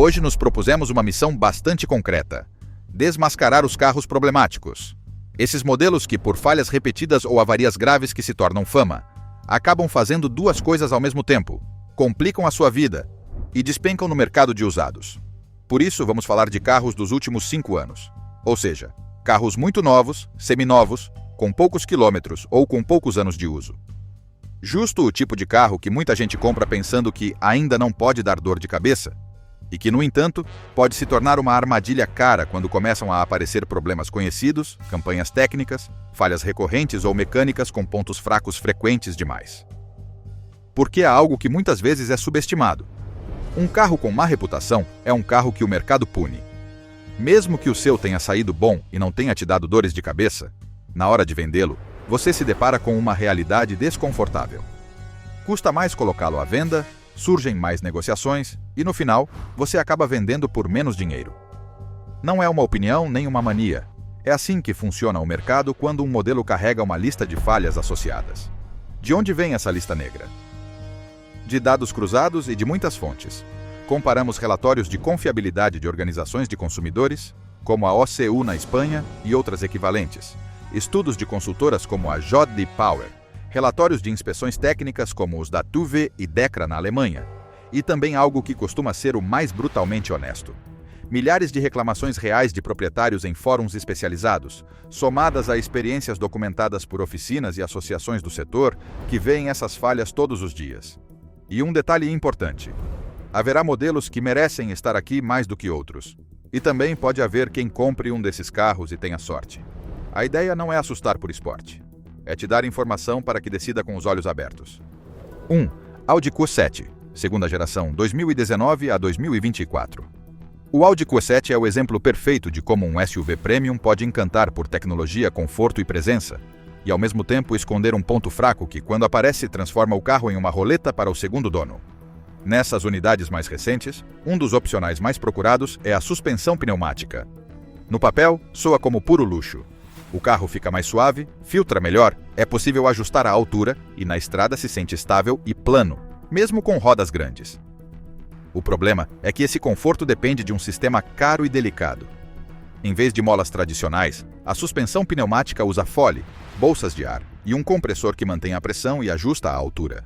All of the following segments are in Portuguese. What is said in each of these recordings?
Hoje nos propusemos uma missão bastante concreta: desmascarar os carros problemáticos. Esses modelos que, por falhas repetidas ou avarias graves que se tornam fama, acabam fazendo duas coisas ao mesmo tempo: complicam a sua vida e despencam no mercado de usados. Por isso, vamos falar de carros dos últimos 5 anos. Ou seja, carros muito novos, seminovos, com poucos quilômetros ou com poucos anos de uso. Justo o tipo de carro que muita gente compra pensando que ainda não pode dar dor de cabeça e que, no entanto, pode se tornar uma armadilha cara quando começam a aparecer problemas conhecidos, campanhas técnicas, falhas recorrentes ou mecânicas com pontos fracos frequentes demais. Porque é algo que muitas vezes é subestimado. Um carro com má reputação é um carro que o mercado pune. Mesmo que o seu tenha saído bom e não tenha te dado dores de cabeça, na hora de vendê-lo, você se depara com uma realidade desconfortável. Custa mais colocá-lo à venda, surgem mais negociações e, no final, você acaba vendendo por menos dinheiro. Não é uma opinião nem uma mania. É assim que funciona o mercado quando um modelo carrega uma lista de falhas associadas. De onde vem essa lista negra? De dados cruzados e de muitas fontes. Comparamos relatórios de confiabilidade de organizações de consumidores, como a OCU na Espanha e outras equivalentes, estudos de consultoras como a J.D. Power, relatórios de inspeções técnicas como os da TÜV e DEKRA na Alemanha, e também algo que costuma ser o mais brutalmente honesto: milhares de reclamações reais de proprietários em fóruns especializados, somadas a experiências documentadas por oficinas e associações do setor que veem essas falhas todos os dias. E um detalhe importante: haverá modelos que merecem estar aqui mais do que outros. E também pode haver quem compre um desses carros e tenha sorte. A ideia não é assustar por esporte. É te dar informação para que decida com os olhos abertos. 1. Audi Q7, segunda geração, 2019 a 2024. O Audi Q7 é o exemplo perfeito de como um SUV premium pode encantar por tecnologia, conforto e presença, e ao mesmo tempo esconder um ponto fraco que, quando aparece, transforma o carro em uma roleta para o segundo dono. Nessas unidades mais recentes, um dos opcionais mais procurados é a suspensão pneumática. No papel, soa como puro luxo. O carro fica mais suave, filtra melhor, é possível ajustar a altura e na estrada se sente estável e plano, mesmo com rodas grandes. O problema é que esse conforto depende de um sistema caro e delicado. Em vez de molas tradicionais, a suspensão pneumática usa fole, bolsas de ar e um compressor que mantém a pressão e ajusta a altura.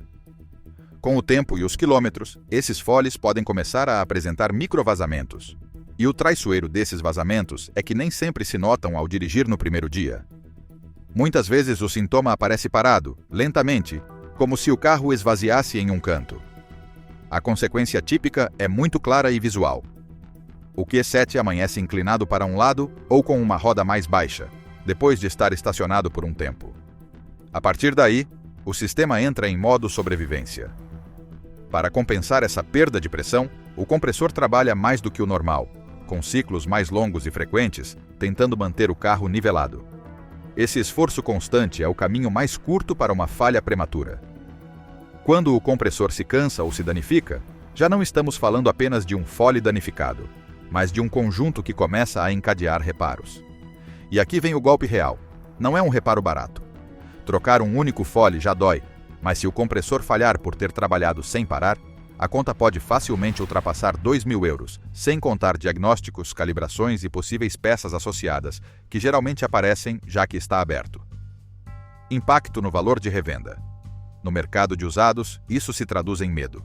Com o tempo e os quilômetros, esses foles podem começar a apresentar microvazamentos. E o traiçoeiro desses vazamentos é que nem sempre se notam ao dirigir no primeiro dia. Muitas vezes o sintoma aparece parado, lentamente, como se o carro esvaziasse em um canto. A consequência típica é muito clara e visual. O Q7 amanhece inclinado para um lado ou com uma roda mais baixa, depois de estar estacionado por um tempo. A partir daí, o sistema entra em modo sobrevivência. Para compensar essa perda de pressão, o compressor trabalha mais do que o normal, com ciclos mais longos e frequentes, tentando manter o carro nivelado. Esse esforço constante é o caminho mais curto para uma falha prematura. Quando o compressor se cansa ou se danifica, já não estamos falando apenas de um fole danificado, mas de um conjunto que começa a encadear reparos. E aqui vem o golpe real. Não é um reparo barato. Trocar um único fole já dói, mas se o compressor falhar por ter trabalhado sem parar, a conta pode facilmente ultrapassar 2.000 euros, sem contar diagnósticos, calibrações e possíveis peças associadas, que geralmente aparecem já que está aberto. Impacto no valor de revenda. No mercado de usados, isso se traduz em medo.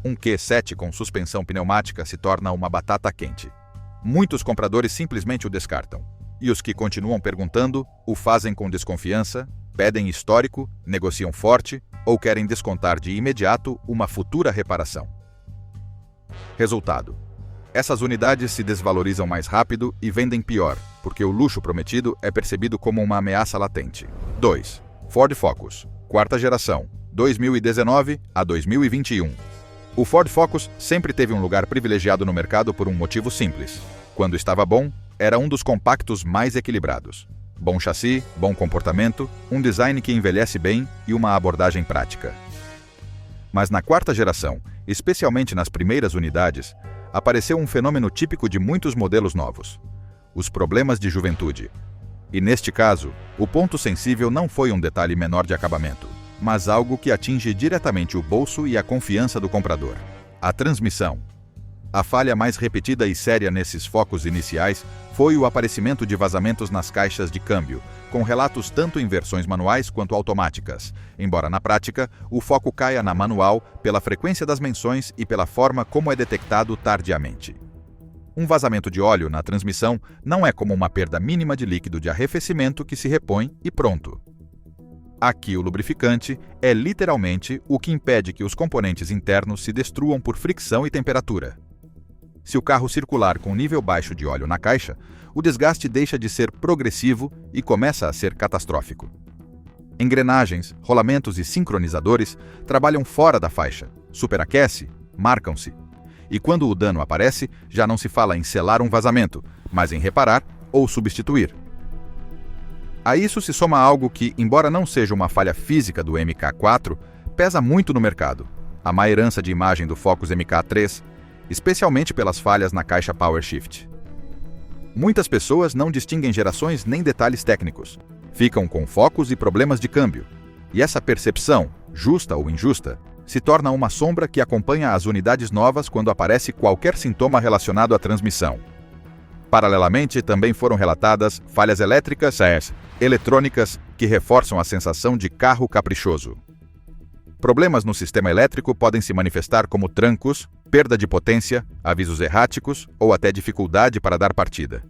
Um Q7 com suspensão pneumática se torna uma batata quente. Muitos compradores simplesmente o descartam. E os que continuam perguntando, o fazem com desconfiança, pedem histórico, negociam forte ou querem descontar de imediato uma futura reparação. Resultado: essas unidades se desvalorizam mais rápido e vendem pior, porque o luxo prometido é percebido como uma ameaça latente. 2. Ford Focus, quarta geração, 2019 a 2021. O Ford Focus sempre teve um lugar privilegiado no mercado por um motivo simples. Quando estava bom, era um dos compactos mais equilibrados. Bom chassi, bom comportamento, um design que envelhece bem e uma abordagem prática. Mas na quarta geração, especialmente nas primeiras unidades, apareceu um fenômeno típico de muitos modelos novos: os problemas de juventude. E neste caso, o ponto sensível não foi um detalhe menor de acabamento, mas algo que atinge diretamente o bolso e a confiança do comprador: a transmissão. A falha mais repetida e séria nesses focos iniciais foi o aparecimento de vazamentos nas caixas de câmbio, com relatos tanto em versões manuais quanto automáticas, embora na prática o foco caia na manual pela frequência das menções e pela forma como é detectado tardiamente. Um vazamento de óleo na transmissão não é como uma perda mínima de líquido de arrefecimento que se repõe e pronto. Aqui o lubrificante é literalmente o que impede que os componentes internos se destruam por fricção e temperatura. Se o carro circular com nível baixo de óleo na caixa, o desgaste deixa de ser progressivo e começa a ser catastrófico. Engrenagens, rolamentos e sincronizadores trabalham fora da faixa, superaquece, marcam-se. E quando o dano aparece, já não se fala em selar um vazamento, mas em reparar ou substituir. A isso se soma algo que, embora não seja uma falha física do MK4, pesa muito no mercado: a má herança de imagem do Focus MK3, especialmente pelas falhas na caixa Power Shift. Muitas pessoas não distinguem gerações nem detalhes técnicos, ficam com focos e problemas de câmbio, e essa percepção, justa ou injusta, se torna uma sombra que acompanha as unidades novas quando aparece qualquer sintoma relacionado à transmissão. Paralelamente, também foram relatadas falhas elétricas, eletrônicas, que reforçam a sensação de carro caprichoso. Problemas no sistema elétrico podem se manifestar como trancos, perda de potência, avisos erráticos ou até dificuldade para dar partida.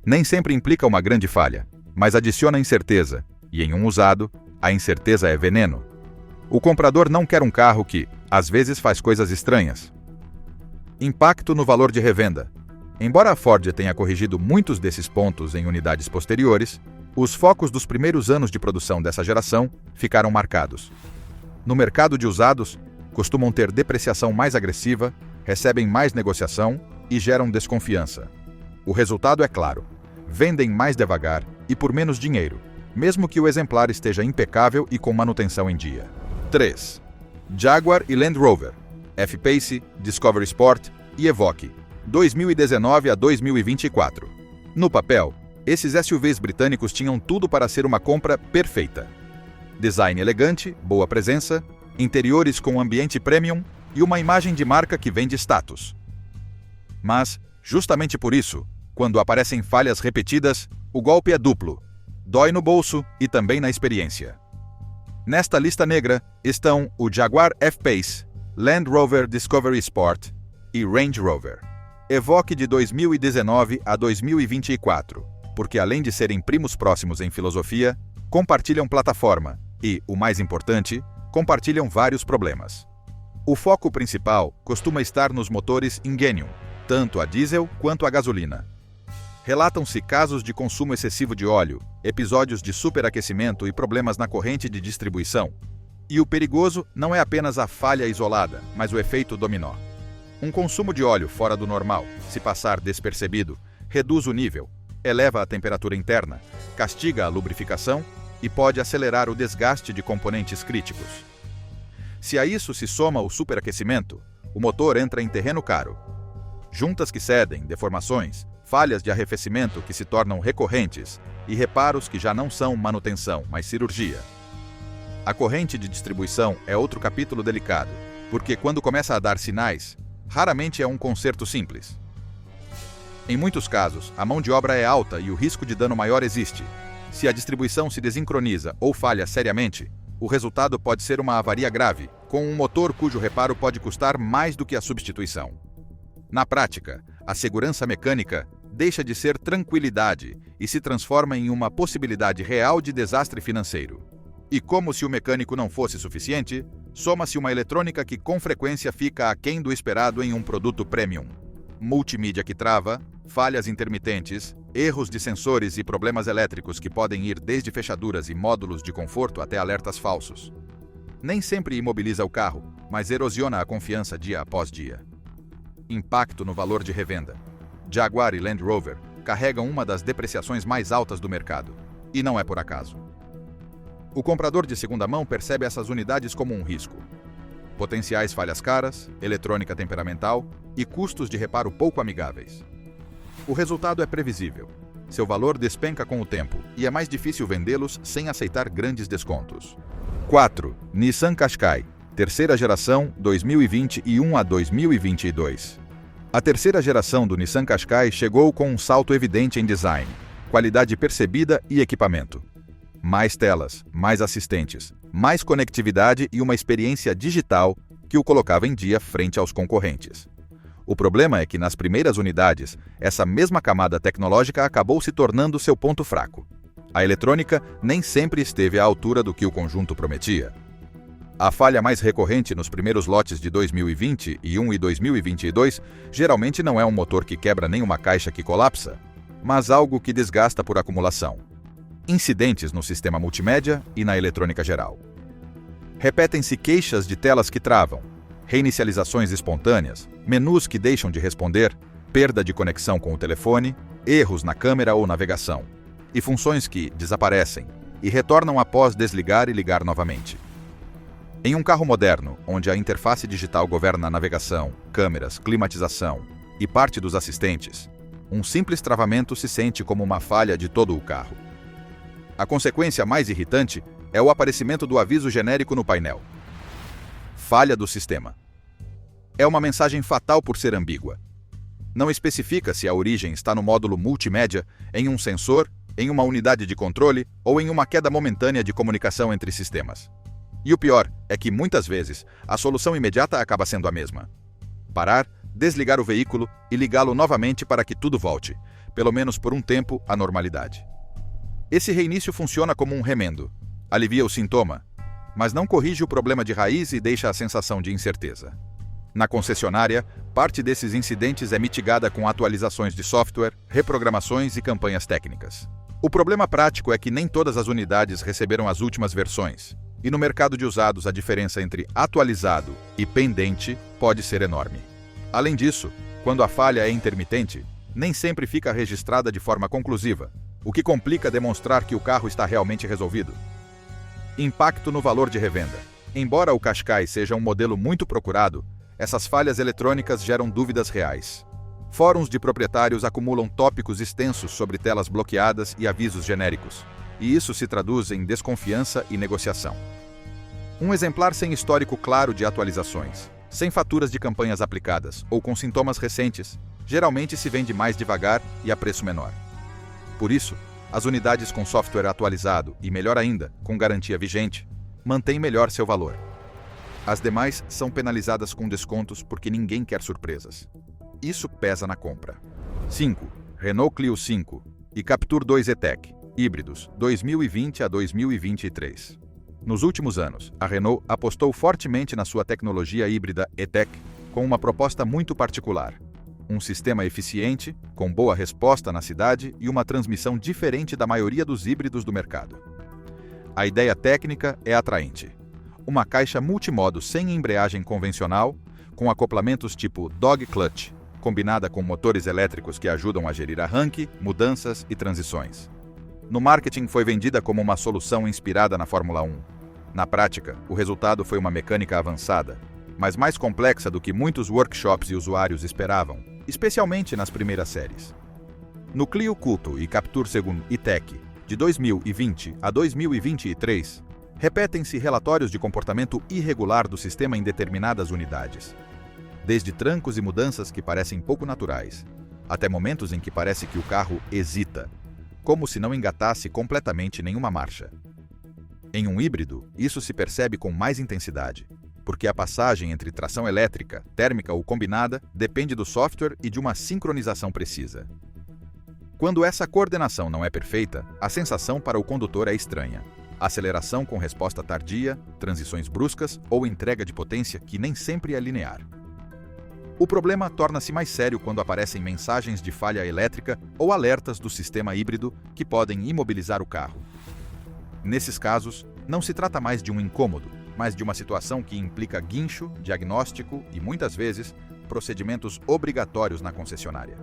Nem sempre implica uma grande falha, mas adiciona incerteza, e em um usado, a incerteza é veneno. O comprador não quer um carro que, às vezes, faz coisas estranhas. Impacto no valor de revenda. Embora a Ford tenha corrigido muitos desses pontos em unidades posteriores, os focos dos primeiros anos de produção dessa geração ficaram marcados. No mercado de usados, costumam ter depreciação mais agressiva, recebem mais negociação e geram desconfiança. O resultado é claro: vendem mais devagar e por menos dinheiro, mesmo que o exemplar esteja impecável e com manutenção em dia. 3. Jaguar e Land Rover, F-Pace, Discovery Sport e Evoque, 2019 a 2024. No papel, esses SUVs britânicos tinham tudo para ser uma compra perfeita. Design elegante, boa presença, interiores com ambiente premium e uma imagem de marca que vende status. Mas, justamente por isso, quando aparecem falhas repetidas, o golpe é duplo. Dói no bolso e também na experiência. Nesta lista negra estão o Jaguar F-Pace, Land Rover Discovery Sport e Range Rover. Evoque de 2019 a 2024, porque além de serem primos próximos em filosofia, compartilham plataforma e, o mais importante, compartilham vários problemas. O foco principal costuma estar nos motores Ingenium, tanto a diesel quanto a gasolina. Relatam-se casos de consumo excessivo de óleo, episódios de superaquecimento e problemas na corrente de distribuição. E o perigoso não é apenas a falha isolada, mas o efeito dominó. Um consumo de óleo fora do normal, se passar despercebido, reduz o nível, eleva a temperatura interna, castiga a lubrificação e pode acelerar o desgaste de componentes críticos. Se a isso se soma o superaquecimento, o motor entra em terreno caro. Juntas que cedem, deformações, falhas de arrefecimento que se tornam recorrentes e reparos que já não são manutenção, mas cirurgia. A corrente de distribuição é outro capítulo delicado, porque quando começa a dar sinais, raramente é um conserto simples. Em muitos casos, a mão de obra é alta e o risco de dano maior existe. Se a distribuição se desincroniza ou falha seriamente, o resultado pode ser uma avaria grave, com um motor cujo reparo pode custar mais do que a substituição. Na prática, a segurança mecânica deixa de ser tranquilidade e se transforma em uma possibilidade real de desastre financeiro. E como se o mecânico não fosse suficiente, soma-se uma eletrônica que com frequência fica aquém do esperado em um produto premium. Multimídia que trava, falhas intermitentes, erros de sensores e problemas elétricos que podem ir desde fechaduras e módulos de conforto até alertas falsos. Nem sempre imobiliza o carro, mas erosiona a confiança dia após dia. Impacto no valor de revenda. Jaguar e Land Rover carregam uma das depreciações mais altas do mercado, e não é por acaso. O comprador de segunda mão percebe essas unidades como um risco. Potenciais falhas caras, eletrônica temperamental e custos de reparo pouco amigáveis. O resultado é previsível. Seu valor despenca com o tempo e é mais difícil vendê-los sem aceitar grandes descontos. 4. Nissan Qashqai, terceira geração, 2021 a 2022. A terceira geração do Nissan Qashqai chegou com um salto evidente em design, qualidade percebida e equipamento. Mais telas, mais assistentes, mais conectividade e uma experiência digital que o colocava em dia frente aos concorrentes. O problema é que nas primeiras unidades, essa mesma camada tecnológica acabou se tornando seu ponto fraco. A eletrônica nem sempre esteve à altura do que o conjunto prometia. A falha mais recorrente nos primeiros lotes de 2021 e 2022 geralmente não é um motor que quebra nem uma caixa que colapsa, mas algo que desgasta por acumulação. Incidentes no sistema multimédia e na eletrônica geral. Repetem-se queixas de telas que travam, reinicializações espontâneas, menus que deixam de responder, perda de conexão com o telefone, erros na câmera ou navegação, e funções que desaparecem e retornam após desligar e ligar novamente. Em um carro moderno, onde a interface digital governa a navegação, câmeras, climatização e parte dos assistentes, um simples travamento se sente como uma falha de todo o carro. A consequência mais irritante é o aparecimento do aviso genérico no painel. Falha do sistema. É uma mensagem fatal por ser ambígua. Não especifica se a origem está no módulo multimédia, em um sensor, em uma unidade de controle ou em uma queda momentânea de comunicação entre sistemas. E o pior é que, muitas vezes, a solução imediata acaba sendo a mesma. Parar, desligar o veículo e ligá-lo novamente para que tudo volte, pelo menos por um tempo, à normalidade. Esse reinício funciona como um remendo. Alivia o sintoma, mas não corrige o problema de raiz e deixa a sensação de incerteza. Na concessionária, parte desses incidentes é mitigada com atualizações de software, reprogramações e campanhas técnicas. O problema prático é que nem todas as unidades receberam as últimas versões, e no mercado de usados a diferença entre atualizado e pendente pode ser enorme. Além disso, quando a falha é intermitente, nem sempre fica registrada de forma conclusiva, o que complica demonstrar que o carro está realmente resolvido. Impacto no valor de revenda. Embora o Qashqai seja um modelo muito procurado, essas falhas eletrônicas geram dúvidas reais. Fóruns de proprietários acumulam tópicos extensos sobre telas bloqueadas e avisos genéricos, e isso se traduz em desconfiança e negociação. Um exemplar sem histórico claro de atualizações, sem faturas de campanhas aplicadas ou com sintomas recentes, geralmente se vende mais devagar e a preço menor. Por isso, as unidades com software atualizado e, melhor ainda, com garantia vigente, mantêm melhor seu valor. As demais são penalizadas com descontos porque ninguém quer surpresas. Isso pesa na compra. 5. Renault Clio 5 e Captur 2 E-Tech, híbridos, 2020 a 2023. Nos últimos anos, a Renault apostou fortemente na sua tecnologia híbrida E-Tech com uma proposta muito particular. Um sistema eficiente, com boa resposta na cidade e uma transmissão diferente da maioria dos híbridos do mercado. A ideia técnica é atraente. Uma caixa multimodo sem embreagem convencional, com acoplamentos tipo Dog Clutch, combinada com motores elétricos que ajudam a gerir arranque, mudanças e transições. No marketing foi vendida como uma solução inspirada na Fórmula 1. Na prática, o resultado foi uma mecânica avançada, mas mais complexa do que muitos workshops e usuários esperavam, especialmente nas primeiras séries. No Clio Culto e Captur 2 E-Tech, de 2020 a 2023, repetem-se relatórios de comportamento irregular do sistema em determinadas unidades. Desde trancos e mudanças que parecem pouco naturais, até momentos em que parece que o carro hesita, como se não engatasse completamente nenhuma marcha. Em um híbrido, isso se percebe com mais intensidade, porque a passagem entre tração elétrica, térmica ou combinada depende do software e de uma sincronização precisa. Quando essa coordenação não é perfeita, a sensação para o condutor é estranha. Aceleração com resposta tardia, transições bruscas ou entrega de potência que nem sempre é linear. O problema torna-se mais sério quando aparecem mensagens de falha elétrica ou alertas do sistema híbrido que podem imobilizar o carro. Nesses casos, não se trata mais de um incômodo, mas de uma situação que implica guincho, diagnóstico e, muitas vezes, procedimentos obrigatórios na concessionária.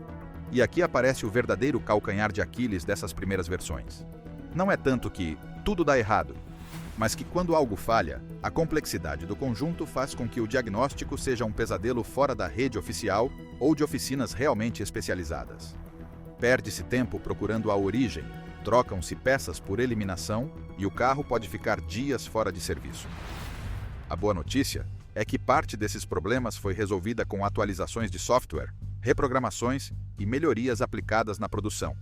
E aqui aparece o verdadeiro calcanhar de Aquiles dessas primeiras versões. Não é tanto que tudo dá errado, mas que quando algo falha, a complexidade do conjunto faz com que o diagnóstico seja um pesadelo fora da rede oficial ou de oficinas realmente especializadas. Perde-se tempo procurando a origem, trocam-se peças por eliminação e o carro pode ficar dias fora de serviço. A boa notícia é que parte desses problemas foi resolvida com atualizações de software, reprogramações e melhorias aplicadas na produção.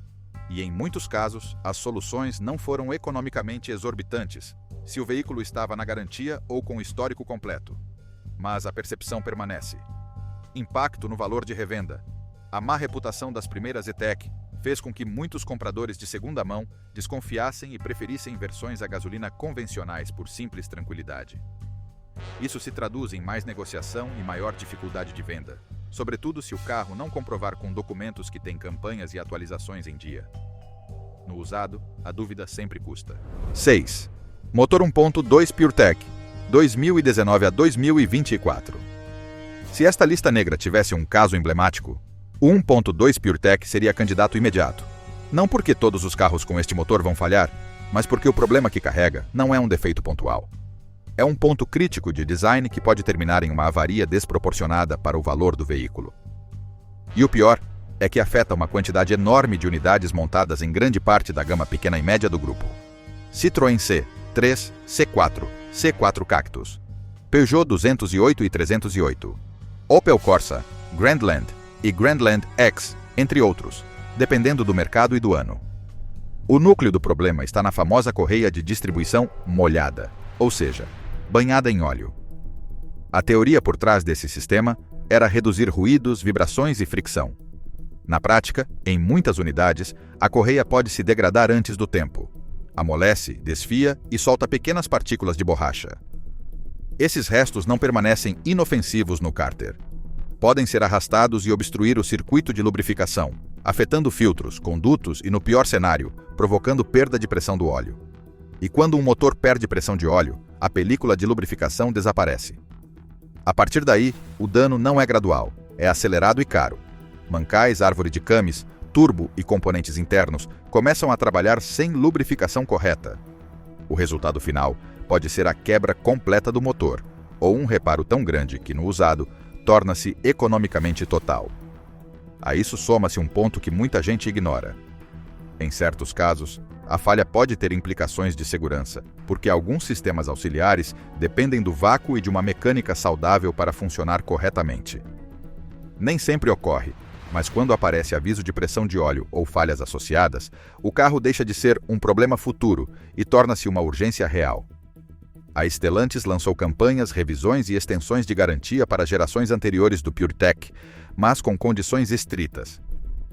E em muitos casos, as soluções não foram economicamente exorbitantes, se o veículo estava na garantia ou com histórico completo. Mas a percepção permanece. Impacto no valor de revenda. A má reputação das primeiras E-Tech fez com que muitos compradores de segunda mão desconfiassem e preferissem versões a gasolina convencionais por simples tranquilidade. Isso se traduz em mais negociação e maior dificuldade de venda, sobretudo se o carro não comprovar com documentos que têm campanhas e atualizações em dia. No usado, a dúvida sempre custa. 6. Motor 1.2 PureTech, 2019 a 2024. Se esta lista negra tivesse um caso emblemático, o 1.2 PureTech seria candidato imediato. Não porque todos os carros com este motor vão falhar, mas porque o problema que carrega não é um defeito pontual. É um ponto crítico de design que pode terminar em uma avaria desproporcionada para o valor do veículo. E o pior é que afeta uma quantidade enorme de unidades montadas em grande parte da gama pequena e média do grupo. Citroën C3, C4, C4 Cactus, Peugeot 208 e 308, Opel Corsa, Grandland e Grandland X, entre outros, dependendo do mercado e do ano. O núcleo do problema está na famosa correia de distribuição molhada, ou seja, banhada em óleo. A teoria por trás desse sistema era reduzir ruídos, vibrações e fricção. Na prática, em muitas unidades, a correia pode se degradar antes do tempo. Amolece, desfia e solta pequenas partículas de borracha. Esses restos não permanecem inofensivos no cárter. Podem ser arrastados e obstruir o circuito de lubrificação, afetando filtros, condutos e, no pior cenário, provocando perda de pressão do óleo. E quando um motor perde pressão de óleo, a película de lubrificação desaparece. A partir daí, o dano não é gradual, é acelerado e caro. Mancais, árvore de cames, turbo e componentes internos começam a trabalhar sem lubrificação correta. O resultado final pode ser a quebra completa do motor, ou um reparo tão grande que, no usado, torna-se economicamente total. A isso soma-se um ponto que muita gente ignora. Em certos casos, a falha pode ter implicações de segurança, porque alguns sistemas auxiliares dependem do vácuo e de uma mecânica saudável para funcionar corretamente. Nem sempre ocorre, mas quando aparece aviso de pressão de óleo ou falhas associadas, o carro deixa de ser um problema futuro e torna-se uma urgência real. A Stellantis lançou campanhas, revisões e extensões de garantia para gerações anteriores do PureTech, mas com condições estritas.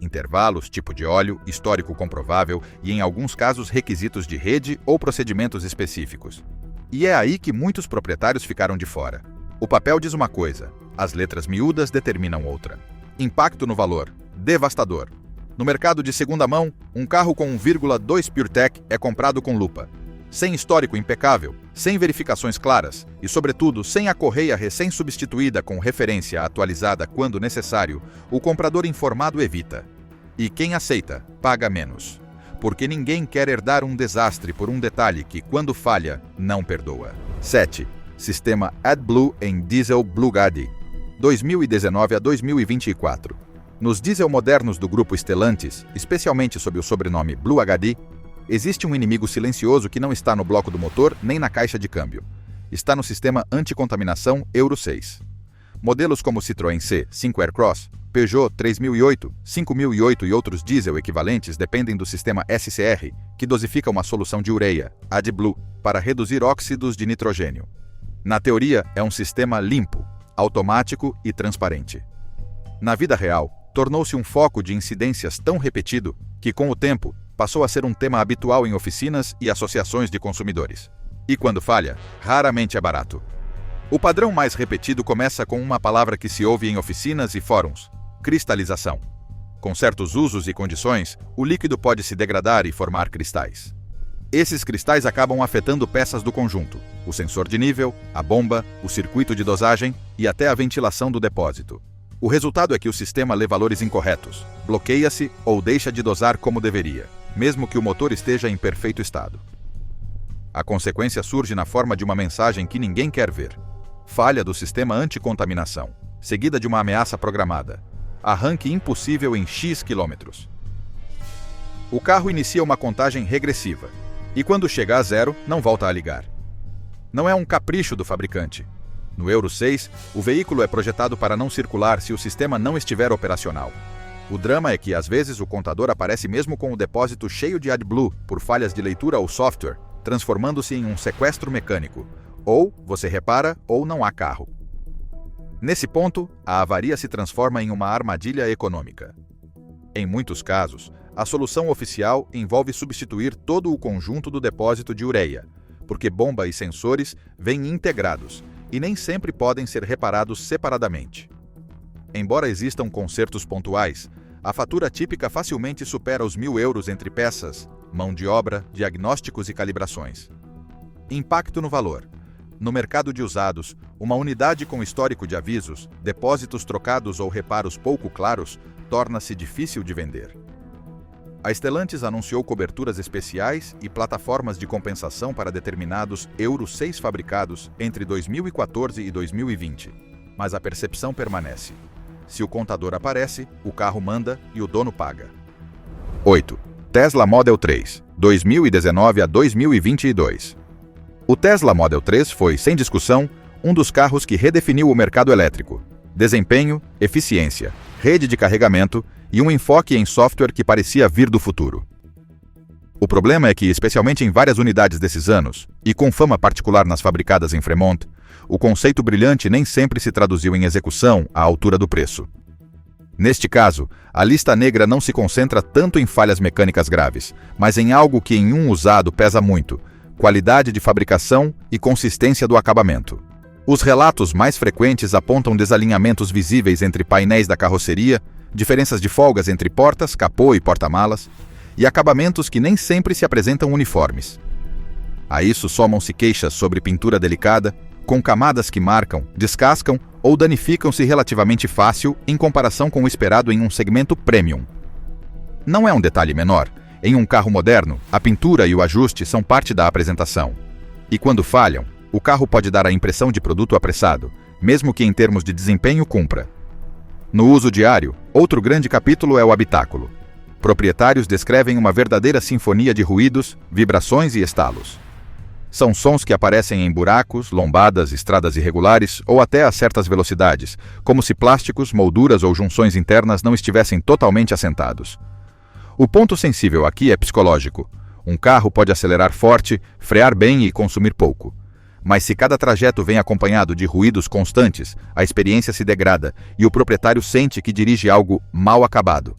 Intervalos, tipo de óleo, histórico comprovável e, em alguns casos, requisitos de rede ou procedimentos específicos. E é aí que muitos proprietários ficaram de fora. O papel diz uma coisa, as letras miúdas determinam outra. Impacto no valor. Devastador. No mercado de segunda mão, um carro com 1.2 PureTech é comprado com lupa. Sem histórico impecável, sem verificações claras e, sobretudo, sem a correia recém-substituída com referência atualizada quando necessário, o comprador informado evita. E quem aceita, paga menos. Porque ninguém quer herdar um desastre por um detalhe que, quando falha, não perdoa. 7. Sistema AdBlue em diesel BlueGuardi, 2019 a 2024. Nos diesel modernos do grupo Stellantis, especialmente sob o sobrenome BlueGuardi, existe um inimigo silencioso que não está no bloco do motor nem na caixa de câmbio. Está no sistema anticontaminação Euro 6. Modelos como Citroën C5 Aircross, Peugeot 3008, 5008 e outros diesel equivalentes dependem do sistema SCR, que dosifica uma solução de ureia, AdBlue, para reduzir óxidos de nitrogênio. Na teoria, é um sistema limpo, automático e transparente. Na vida real, tornou-se um foco de incidências tão repetido que, com o tempo, passou a ser um tema habitual em oficinas e associações de consumidores. E quando falha, raramente é barato. O padrão mais repetido começa com uma palavra que se ouve em oficinas e fóruns: cristalização. Com certos usos e condições, o líquido pode se degradar e formar cristais. Esses cristais acabam afetando peças do conjunto: o sensor de nível, a bomba, o circuito de dosagem e até a ventilação do depósito. O resultado é que o sistema lê valores incorretos, bloqueia-se ou deixa de dosar como deveria, mesmo que o motor esteja em perfeito estado. A consequência surge na forma de uma mensagem que ninguém quer ver: falha do sistema anticontaminação, seguida de uma ameaça programada: arranque impossível em X quilômetros. O carro inicia uma contagem regressiva, e quando chega a zero, não volta a ligar. Não é um capricho do fabricante. No Euro 6, o veículo é projetado para não circular se o sistema não estiver operacional. O drama é que, às vezes, o contador aparece mesmo com o depósito cheio de AdBlue por falhas de leitura ou software, transformando-se em um sequestro mecânico. Ou você repara ou não há carro. Nesse ponto, a avaria se transforma em uma armadilha econômica. Em muitos casos, a solução oficial envolve substituir todo o conjunto do depósito de ureia, porque bomba e sensores vêm integrados e nem sempre podem ser reparados separadamente. Embora existam consertos pontuais, a fatura típica facilmente supera os 1.000 euros entre peças, mão de obra, diagnósticos e calibrações. Impacto no valor. No mercado de usados, uma unidade com histórico de avisos, depósitos trocados ou reparos pouco claros torna-se difícil de vender. A Stellantis anunciou coberturas especiais e plataformas de compensação para determinados Euro 6 fabricados entre 2014 e 2020, mas a percepção permanece. Se o contador aparece, o carro manda e o dono paga. 8. Tesla Model 3, 2019 a 2022. O Tesla Model 3 foi, sem discussão, um dos carros que redefiniu o mercado elétrico. Desempenho, eficiência, rede de carregamento e um enfoque em software que parecia vir do futuro. O problema é que, especialmente em várias unidades desses anos, e com fama particular nas fabricadas em Fremont, o conceito brilhante nem sempre se traduziu em execução à altura do preço. Neste caso, a lista negra não se concentra tanto em falhas mecânicas graves, mas em algo que em um usado pesa muito: qualidade de fabricação e consistência do acabamento. Os relatos mais frequentes apontam desalinhamentos visíveis entre painéis da carroceria, diferenças de folgas entre portas, capô e porta-malas, e acabamentos que nem sempre se apresentam uniformes. A isso somam-se queixas sobre pintura delicada, com camadas que marcam, descascam ou danificam-se relativamente fácil em comparação com o esperado em um segmento premium. Não é um detalhe menor. Em um carro moderno, a pintura e o ajuste são parte da apresentação. E quando falham, o carro pode dar a impressão de produto apressado, mesmo que em termos de desempenho cumpra. No uso diário, outro grande capítulo é o habitáculo. Proprietários descrevem uma verdadeira sinfonia de ruídos, vibrações e estalos. São sons que aparecem em buracos, lombadas, estradas irregulares ou até a certas velocidades, como se plásticos, molduras ou junções internas não estivessem totalmente assentados. O ponto sensível aqui é psicológico. Um carro pode acelerar forte, frear bem e consumir pouco. Mas se cada trajeto vem acompanhado de ruídos constantes, a experiência se degrada e o proprietário sente que dirige algo mal acabado.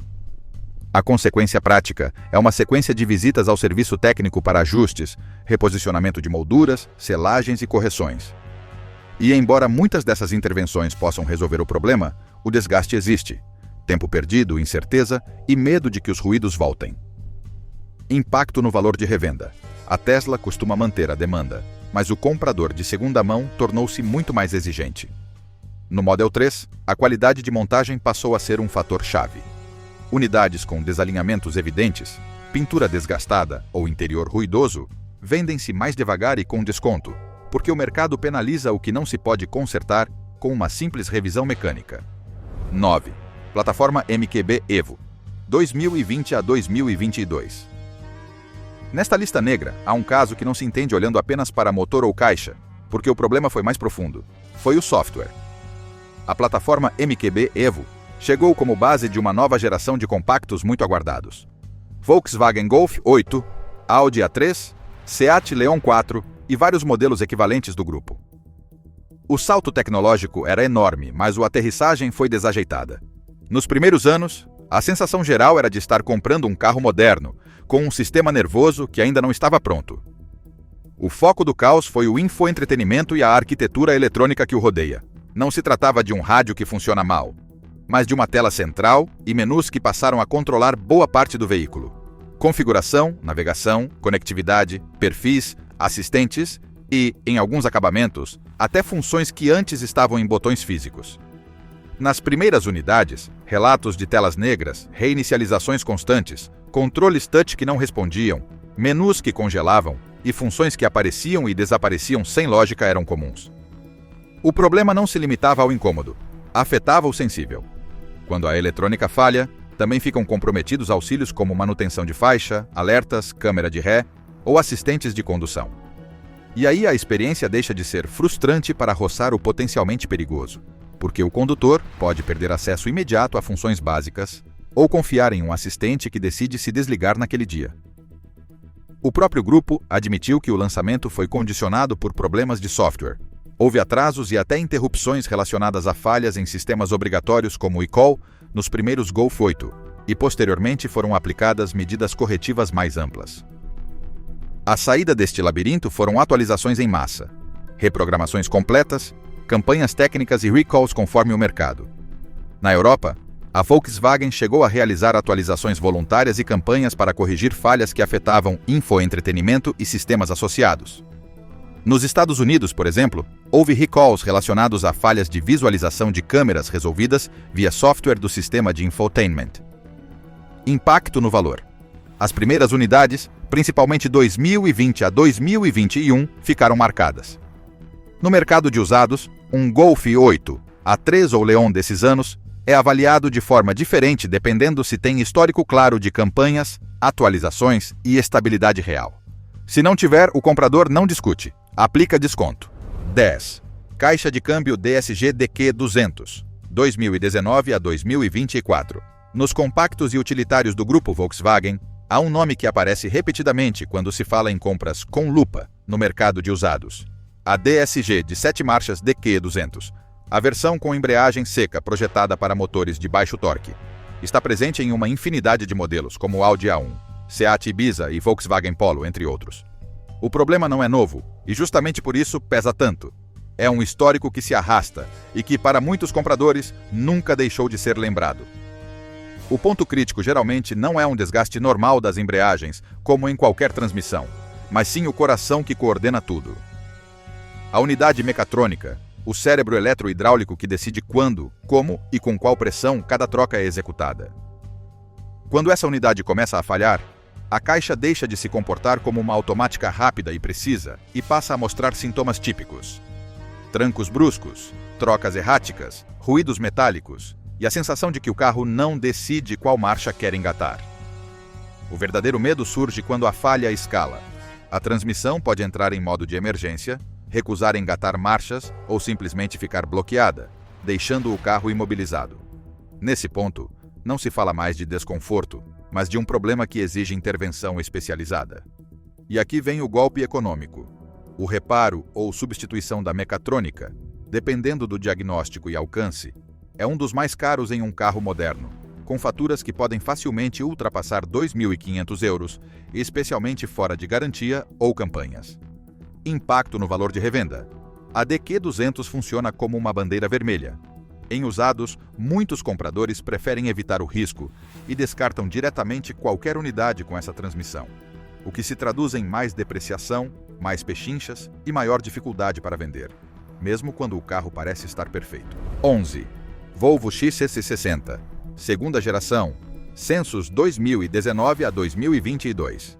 A consequência prática é uma sequência de visitas ao serviço técnico para ajustes, reposicionamento de molduras, selagens e correções. E embora muitas dessas intervenções possam resolver o problema, o desgaste existe. Tempo perdido, incerteza e medo de que os ruídos voltem. Impacto no valor de revenda. A Tesla costuma manter a demanda, mas o comprador de segunda mão tornou-se muito mais exigente. No Model 3, a qualidade de montagem passou a ser um fator-chave. Unidades com desalinhamentos evidentes, pintura desgastada ou interior ruidoso vendem-se mais devagar e com desconto, porque o mercado penaliza o que não se pode consertar com uma simples revisão mecânica. 9. Plataforma MQB Evo, 2020 a 2022. Nesta lista negra, há um caso que não se entende olhando apenas para motor ou caixa, porque o problema foi mais profundo. Foi o software. A plataforma MQB Evo chegou como base de uma nova geração de compactos muito aguardados. Volkswagen Golf 8, Audi A3, Seat Leon 4 e vários modelos equivalentes do grupo. O salto tecnológico era enorme, mas a aterrissagem foi desajeitada. Nos primeiros anos, a sensação geral era de estar comprando um carro moderno, com um sistema nervoso que ainda não estava pronto. O foco do caos foi o infoentretenimento e a arquitetura eletrônica que o rodeia. Não se tratava de um rádio que funciona mal, mas de uma tela central e menus que passaram a controlar boa parte do veículo. Configuração, navegação, conectividade, perfis, assistentes e, em alguns acabamentos, até funções que antes estavam em botões físicos. Nas primeiras unidades, relatos de telas negras, reinicializações constantes, controles touch que não respondiam, menus que congelavam e funções que apareciam e desapareciam sem lógica eram comuns. O problema não se limitava ao incômodo, afetava o sensível. Quando a eletrônica falha, também ficam comprometidos auxílios como manutenção de faixa, alertas, câmera de ré ou assistentes de condução. E aí a experiência deixa de ser frustrante para roçar o potencialmente perigoso, porque o condutor pode perder acesso imediato a funções básicas ou confiar em um assistente que decide se desligar naquele dia. O próprio grupo admitiu que o lançamento foi condicionado por problemas de software. Houve atrasos e até interrupções relacionadas a falhas em sistemas obrigatórios como o eCall nos primeiros Golf 8, e posteriormente foram aplicadas medidas corretivas mais amplas. A saída deste labirinto foram atualizações em massa, reprogramações completas, campanhas técnicas e recalls conforme o mercado. Na Europa, a Volkswagen chegou a realizar atualizações voluntárias e campanhas para corrigir falhas que afetavam infoentretenimento e sistemas associados. Nos Estados Unidos, por exemplo, houve recalls relacionados a falhas de visualização de câmeras resolvidas via software do sistema de infotainment. Impacto no valor. As primeiras unidades, principalmente 2020 a 2021, ficaram marcadas. No mercado de usados, um Golf 8, A3 ou Leon desses anos, é avaliado de forma diferente dependendo se tem histórico claro de campanhas, atualizações e estabilidade real. Se não tiver, o comprador não discute. Aplica desconto. 10. Caixa de câmbio DSG DQ200, 2019 a 2024. Nos compactos e utilitários do grupo Volkswagen, há um nome que aparece repetidamente quando se fala em compras com lupa no mercado de usados. A DSG de 7 marchas DQ200, a versão com embreagem seca projetada para motores de baixo torque. Está presente em uma infinidade de modelos, como o Audi A1, Seat Ibiza e Volkswagen Polo, entre outros. O problema não é novo, e justamente por isso pesa tanto. É um histórico que se arrasta e que, para muitos compradores, nunca deixou de ser lembrado. O ponto crítico geralmente não é um desgaste normal das embreagens, como em qualquer transmissão, mas sim o coração que coordena tudo. A unidade mecatrônica, o cérebro eletrohidráulico que decide quando, como e com qual pressão cada troca é executada. Quando essa unidade começa a falhar, a caixa deixa de se comportar como uma automática rápida e precisa e passa a mostrar sintomas típicos. Trancos bruscos, trocas erráticas, ruídos metálicos e a sensação de que o carro não decide qual marcha quer engatar. O verdadeiro medo surge quando a falha escala. A transmissão pode entrar em modo de emergência, recusar engatar marchas ou simplesmente ficar bloqueada, deixando o carro imobilizado. Nesse ponto, não se fala mais de desconforto, mas de um problema que exige intervenção especializada. E aqui vem o golpe econômico. O reparo ou substituição da mecatrônica, dependendo do diagnóstico e alcance, é um dos mais caros em um carro moderno, com faturas que podem facilmente ultrapassar € 2.500, especialmente fora de garantia ou campanhas. Impacto no valor de revenda. A DQ200 funciona como uma bandeira vermelha. Em usados, muitos compradores preferem evitar o risco e descartam diretamente qualquer unidade com essa transmissão, o que se traduz em mais depreciação, mais pechinchas e maior dificuldade para vender, mesmo quando o carro parece estar perfeito. 11. Volvo XC60, segunda geração, censos 2019 a 2022.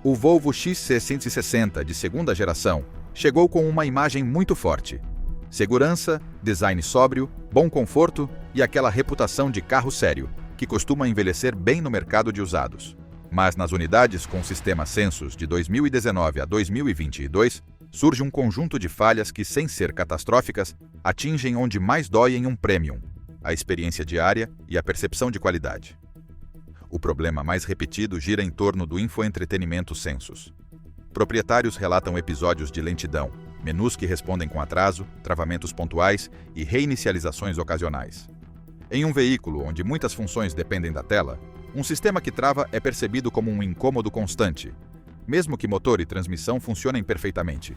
O Volvo XC160 de segunda geração chegou com uma imagem muito forte. Segurança, design sóbrio, bom conforto e aquela reputação de carro sério, que costuma envelhecer bem no mercado de usados. Mas nas unidades com sistema Census de 2019 a 2022, surge um conjunto de falhas que, sem ser catastróficas, atingem onde mais dói em um Premium: a experiência diária e a percepção de qualidade. O problema mais repetido gira em torno do infoentretenimento Census. Proprietários relatam episódios de lentidão, menus que respondem com atraso, travamentos pontuais e reinicializações ocasionais. Em um veículo onde muitas funções dependem da tela, um sistema que trava é percebido como um incômodo constante, mesmo que motor e transmissão funcionem perfeitamente.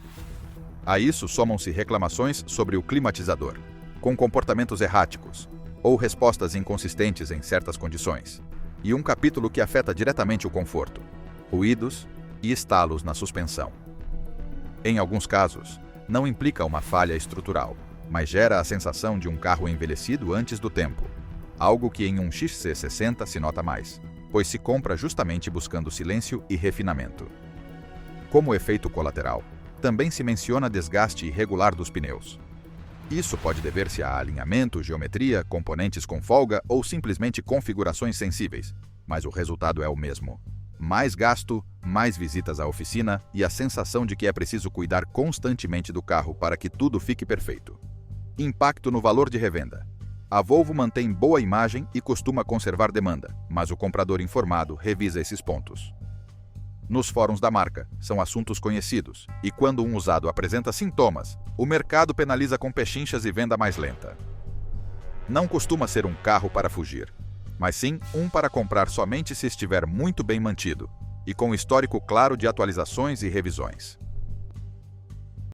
A isso somam-se reclamações sobre o climatizador, com comportamentos erráticos, ou respostas inconsistentes em certas condições, e um capítulo que afeta diretamente o conforto: ruídos e estalos na suspensão. Em alguns casos, não implica uma falha estrutural, mas gera a sensação de um carro envelhecido antes do tempo, algo que em um XC60 se nota mais, pois se compra justamente buscando silêncio e refinamento. Como efeito colateral, também se menciona desgaste irregular dos pneus. Isso pode dever-se a alinhamento, geometria, componentes com folga ou simplesmente configurações sensíveis, mas o resultado é o mesmo: Mais gasto, mais visitas à oficina e a sensação de que é preciso cuidar constantemente do carro para que tudo fique perfeito. Impacto no valor de revenda. A Volvo mantém boa imagem e costuma conservar demanda, mas o comprador informado revisa esses pontos. Nos fóruns da marca, são assuntos conhecidos, e quando um usado apresenta sintomas, o mercado penaliza com pechinchas e venda mais lenta. Não costuma ser um carro para fugir, mas sim um para comprar somente se estiver muito bem mantido e com histórico claro de atualizações e revisões.